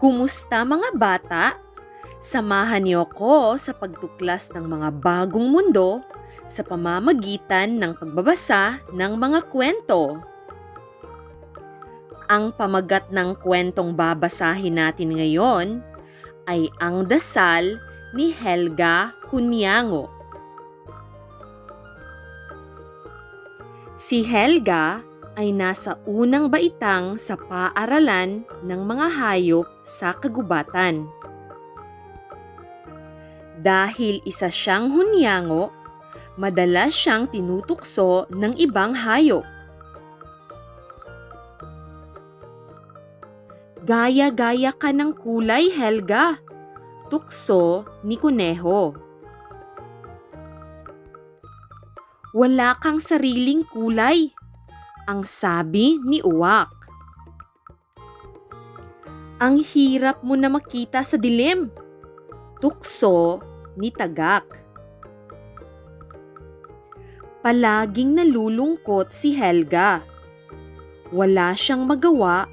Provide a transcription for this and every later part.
Kumusta mga bata? Samahan niyo ko sa pagtuklas ng mga bagong mundo sa pamamagitan ng pagbabasa ng mga kwento. Ang pamagat ng kwentong babasahin natin ngayon ay Ang Dasal ni Helga Hunyango. Si Helga ay nasa unang baitang sa paaralan ng mga hayop sa kagubatan. Dahil isa siyang hunyango, madalas siyang tinutukso ng ibang hayop. Gaya-gaya ka ng kulay, Helga, tukso ni Kuneho. Wala kang sariling kulay, ang sabi ni Uwak. Ang hirap mo na makita sa dilim, tukso ni Tagak. Palaging nalulungkot si Helga. Wala siyang magawa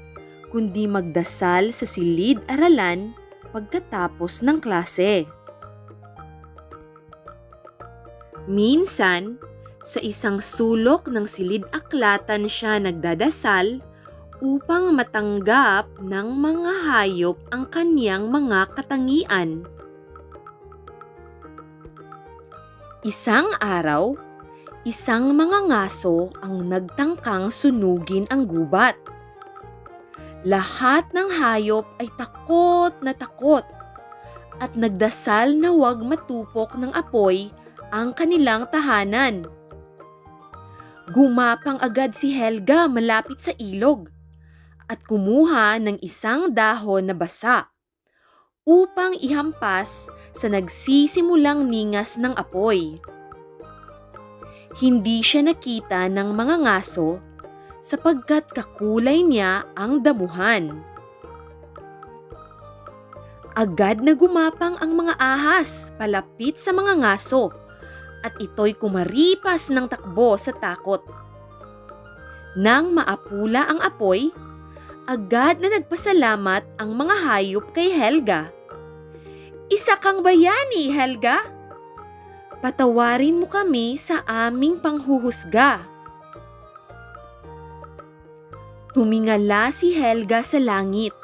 kundi magdasal sa silid-aralan pagkatapos ng klase. Minsan, sa isang sulok ng silid-aklatan siya nagdadasal upang matanggap ng mga hayop ang kaniyang mga katangian. Isang araw, isang mga ngaso ang nagtangkang sunugin ang gubat. Lahat ng hayop ay takot na takot at nagdasal na huwag matupok ng apoy ang kanilang tahanan. Gumapang agad si Helga malapit sa ilog at kumuha ng isang dahon na basa upang ihampas sa nagsisimulang ningas ng apoy. Hindi siya nakita ng mga ngaso sapagkat kakulay niya ang damuhan. Agad na gumapang ang mga ahas palapit sa mga ngaso at ito'y kumaripas ng takbo sa takot. Nang maapula ang apoy, agad na nagpasalamat ang mga hayop kay Helga. Isa kang bayani, Helga. Patawarin mo kami sa aming panghuhusga. Tumingala si Helga sa langit.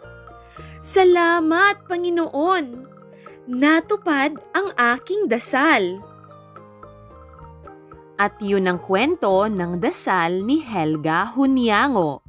Salamat, Panginoon! Natupad ang aking dasal. At yun ang kwento ng dasal ni Helga Hunyango.